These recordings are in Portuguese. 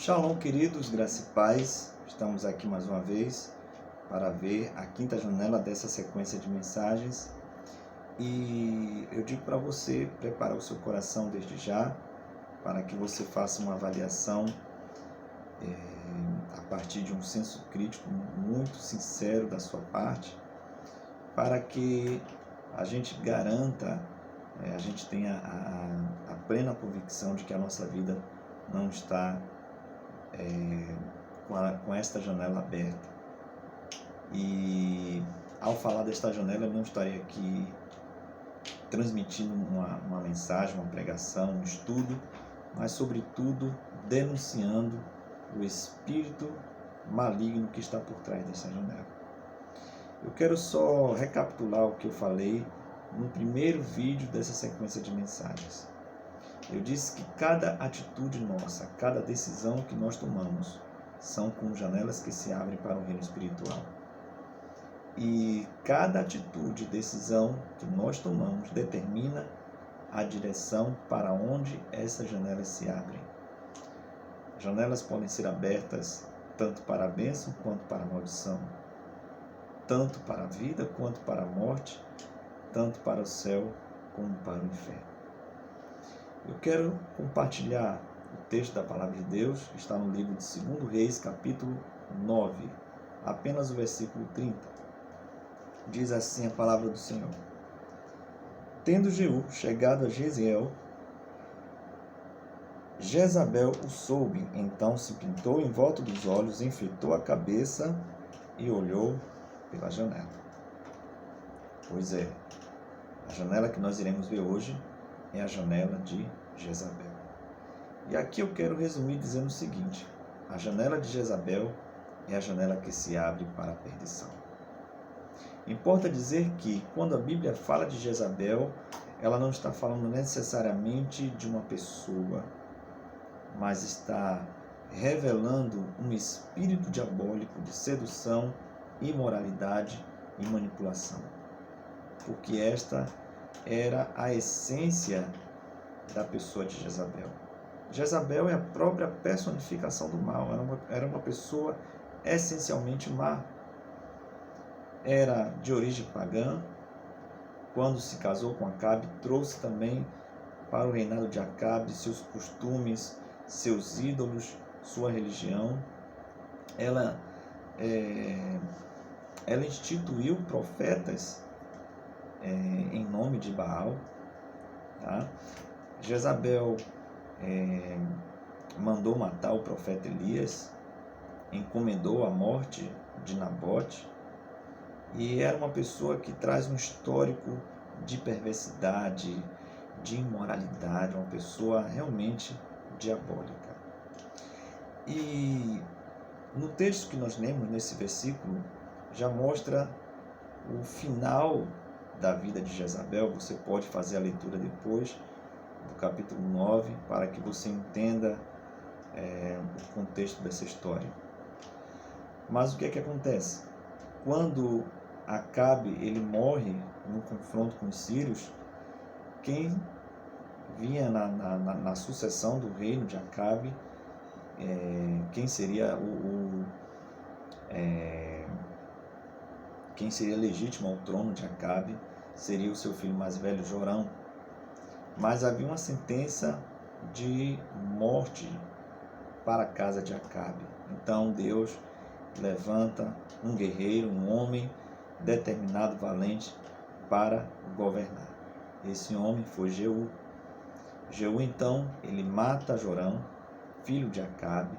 Shalom, queridos, graça e paz. Estamos aqui mais uma vez para ver a quinta janela dessa sequência de mensagens. E eu digo para você preparar o seu coração desde já, para que você faça uma avaliação a partir de um senso crítico muito sincero da sua parte, para que a gente garanta, a gente tenha a plena convicção de que a nossa vida não está com esta janela aberta. E ao falar desta janela, eu não estaria aqui transmitindo uma mensagem, uma pregação, um estudo, mas sobretudo denunciando o espírito maligno que está por trás dessa janela. Eu quero só recapitular o que eu falei no primeiro vídeo dessa sequência de mensagens. Eu disse que cada atitude nossa, cada decisão que nós tomamos, são como janelas que se abrem para o reino espiritual. E cada atitude, decisão que nós tomamos determina a direção para onde essas janelas se abrem. Janelas podem ser abertas tanto para a bênção quanto para a maldição, tanto para a vida quanto para a morte, tanto para o céu como para o inferno. Eu quero compartilhar o texto da Palavra de Deus, que está no livro de 2 Reis, capítulo 9, apenas o versículo 30. Diz assim a palavra do Senhor: Tendo Jeú chegado a Jezreel, Jezabel o soube, então se pintou em volta dos olhos, enfeitou a cabeça e olhou pela janela. Pois é, a janela que nós iremos ver hoje é a janela de Jezabel. E aqui eu quero resumir dizendo o seguinte: a janela de Jezabel é a janela que se abre para a perdição. Importa dizer que, quando a Bíblia fala de Jezabel, ela não está falando necessariamente de uma pessoa, mas está revelando um espírito diabólico de sedução, imoralidade e manipulação. Porque esta era a essência da pessoa de Jezabel. Jezabel é a própria personificação do mal, era uma pessoa essencialmente má. Era de origem pagã. Quando se casou com Acabe, trouxe também para o reinado de Acabe seus costumes, seus ídolos, sua religião. Ela instituiu profetas em nome de Baal. Tá? Jezabel mandou matar o profeta Elias, encomendou a morte de Nabote, e era uma pessoa que traz um histórico de perversidade, de imoralidade, uma pessoa realmente diabólica. E no texto que nós lemos, nesse versículo, já mostra o final da vida de Jezabel. Você pode fazer a leitura depois do capítulo 9, para que você entenda o contexto dessa história. Mas o que é que acontece? Quando Acabe ele morre no confronto com os sírios, quem vinha na sucessão do reino de Acabe, quem seria quem seria legítimo ao trono de Acabe seria o seu filho mais velho, Jorão. Mas havia uma sentença de morte para a casa de Acabe. Então Deus levanta um guerreiro, um homem determinado, valente, para governar. Esse homem foi Jeú. Jeú, então, ele mata Jorão, filho de Acabe,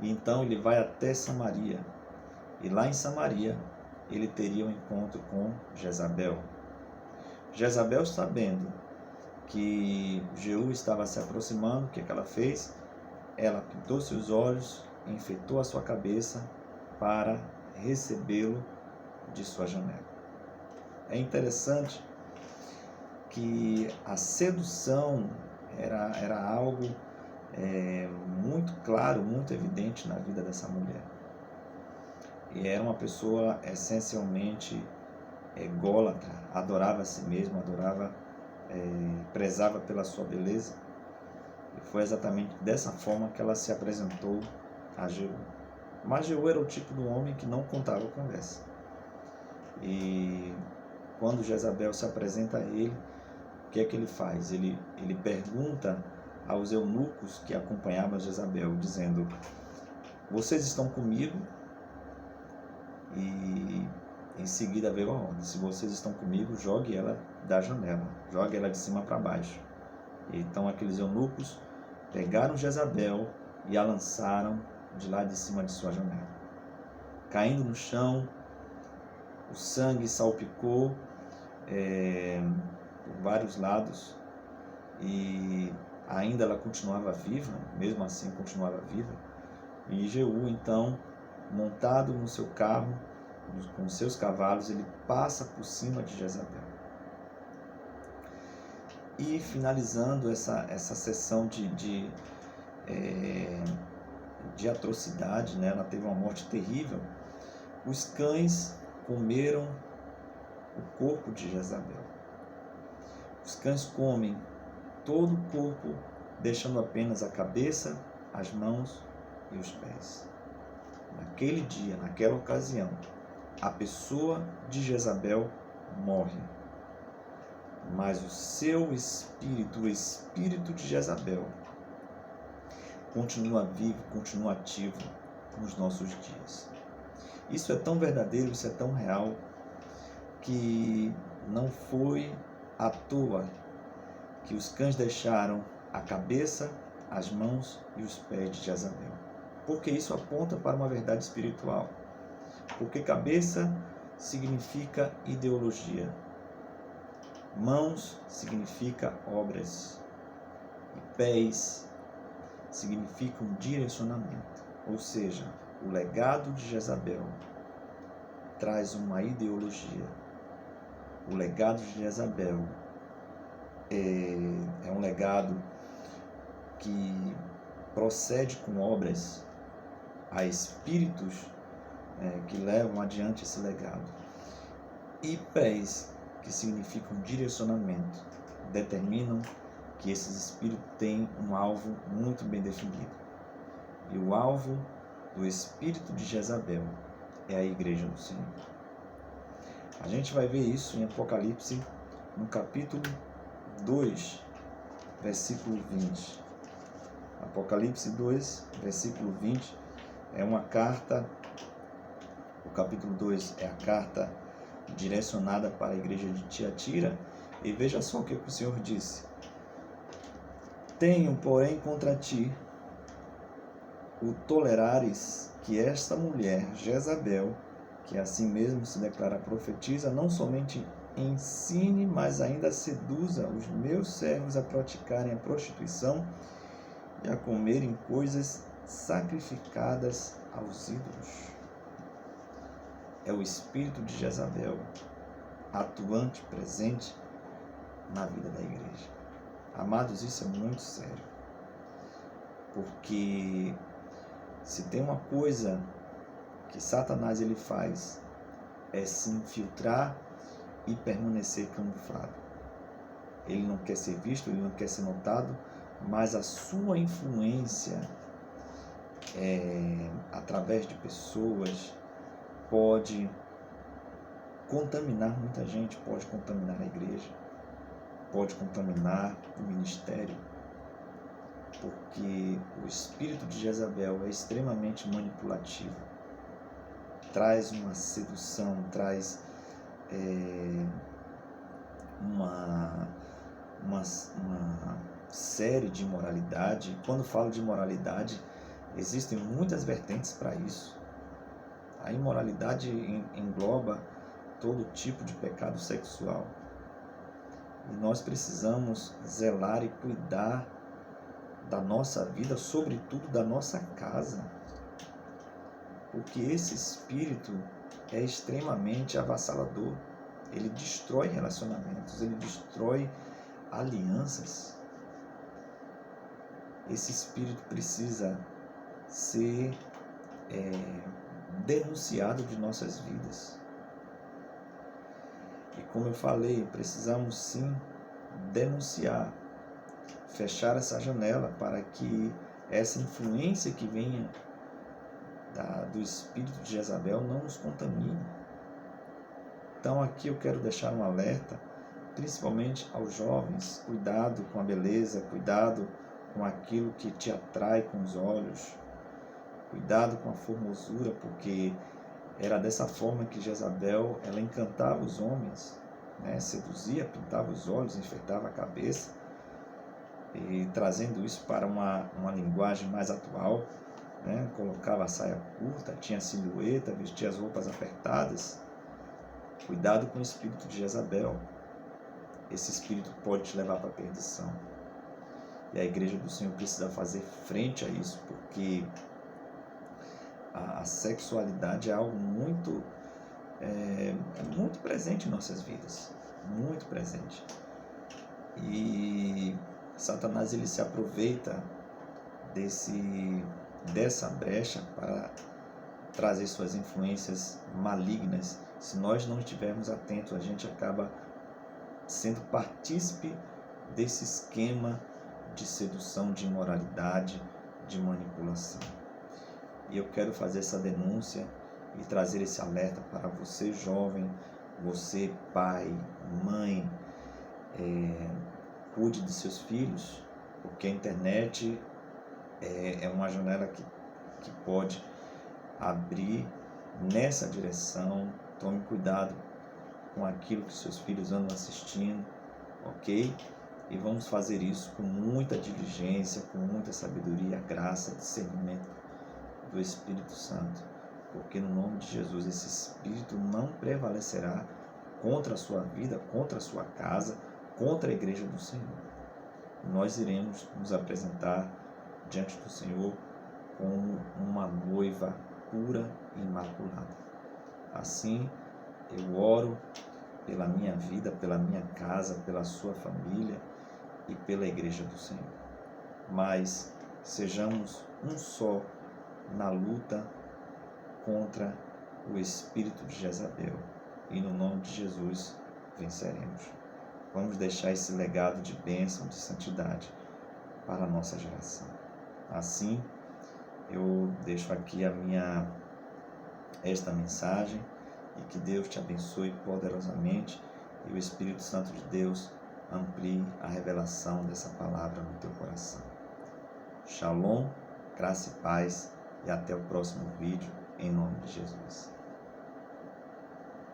e então ele vai até Samaria. E lá em Samaria, ele teria um encontro com Jezabel. Jezabel, sabendo que Jeú estava se aproximando, o que ela fez? Ela pintou seus olhos, enfeitou a sua cabeça para recebê-lo de sua janela. É interessante que a sedução era algo muito claro, muito evidente na vida dessa mulher. E era uma pessoa essencialmente ególatra, adorava a si mesma, prezava pela sua beleza. E foi exatamente dessa forma que ela se apresentou a Jeú. Mas Jeú era o tipo do homem que não contava conversa. E quando Jezabel se apresenta a ele, o que é que ele faz? Ele pergunta aos eunucos que acompanhavam Jezabel, dizendo: vocês estão comigo? E em seguida veio a ordem: se vocês estão comigo, jogue ela da janela, jogue ela de cima para baixo. E então aqueles eunucos pegaram Jezabel e a lançaram de lá de cima de sua janela. Caindo no chão, o sangue salpicou por vários lados, e ainda ela continuava viva, mesmo assim continuava viva. E Jeú, então, montado no seu carro, com seus cavalos, ele passa por cima de Jezabel. E finalizando essa sessão de atrocidade, né? Ela teve uma morte terrível. Os cães comeram o corpo de Jezabel. Os cães comem todo o corpo, deixando apenas a cabeça, as mãos e os pés. Naquele dia, naquela ocasião, a pessoa de Jezabel morre, mas o seu espírito, o espírito de Jezabel, continua vivo, continua ativo nos nossos dias. Isso é tão verdadeiro, isso é tão real, que não foi à toa que os cães deixaram a cabeça, as mãos e os pés de Jezabel. Porque isso aponta para uma verdade espiritual. Porque cabeça significa ideologia, mãos significa obras e pés significam direcionamento. Ou seja, o legado de Jezabel traz uma ideologia. O legado de Jezabel é um legado que procede com obras a espíritos que levam adiante esse legado. E pés, que significam direcionamento, determinam que esses espíritos têm um alvo muito bem definido. E o alvo do espírito de Jezabel é a igreja do Senhor. A gente vai ver isso em Apocalipse, no capítulo 2, versículo 20. Apocalipse 2, versículo 20, é uma carta. O capítulo 2 é a carta direcionada para a igreja de Tiatira. E veja só o que o Senhor disse: tenho, porém, contra ti o tolerares que esta mulher, Jezabel, que assim mesmo se declara profetiza, não somente ensine, mas ainda seduza os meus servos a praticarem a prostituição e a comerem coisas sacrificadas aos ídolos. É o espírito de Jezabel atuante, presente na vida da igreja. Amados, isso é muito sério, porque se tem uma coisa que Satanás ele faz, é se infiltrar e permanecer camuflado. Ele não quer ser visto, ele não quer ser notado, mas a sua influência através de pessoas pode contaminar muita gente, pode contaminar a igreja, pode contaminar o ministério, porque o espírito de Jezabel é extremamente manipulativo, traz uma sedução, traz uma série de imoralidade. Quando falo de imoralidade, existem muitas vertentes para isso. A imoralidade engloba todo tipo de pecado sexual. E nós precisamos zelar e cuidar da nossa vida, sobretudo da nossa casa. Porque esse espírito é extremamente avassalador. Ele destrói relacionamentos, ele destrói alianças. Esse espírito precisa ser denunciado de nossas vidas. E como eu falei, precisamos sim denunciar, fechar essa janela para que essa influência que venha do espírito de Jezabel não nos contamine. Então aqui eu quero deixar um alerta, principalmente aos jovens: cuidado com a beleza, cuidado com aquilo que te atrai com os olhos, cuidado com a formosura, porque era dessa forma que Jezabel, ela encantava os homens, né? Seduzia, pintava os olhos, enfeitava a cabeça, e trazendo isso para uma linguagem mais atual, né? Colocava a saia curta, tinha silhueta, vestia as roupas apertadas. Cuidado com o espírito de Jezabel. Esse espírito pode te levar para a perdição. E a igreja do Senhor precisa fazer frente a isso, porque a sexualidade é algo muito presente em nossas vidas, muito presente. E Satanás, ele se aproveita dessa brecha para trazer suas influências malignas. Se nós não estivermos atentos, a gente acaba sendo partícipe desse esquema de sedução, de imoralidade, de manipulação. E eu quero fazer essa denúncia e trazer esse alerta para você, jovem, você, pai, mãe. Cuide de seus filhos, porque a internet é uma janela que pode abrir nessa direção. Tome cuidado com aquilo que seus filhos andam assistindo, ok? E vamos fazer isso com muita diligência, com muita sabedoria, graça, discernimento do Espírito Santo, porque no nome de Jesus esse Espírito não prevalecerá contra a sua vida, contra a sua casa, contra a igreja do Senhor. Nós iremos nos apresentar diante do Senhor como uma noiva pura e imaculada. Assim, eu oro pela minha vida, pela minha casa, pela sua família e pela igreja do Senhor. Mas sejamos um só na luta contra o espírito de Jezabel, e no nome de Jesus venceremos. Vamos deixar esse legado de bênção, de santidade para a nossa geração. Assim, eu deixo aqui esta mensagem, e que Deus te abençoe poderosamente e o Espírito Santo de Deus amplie a revelação dessa palavra no teu coração. Shalom, graça e paz, e até o próximo vídeo, em nome de Jesus.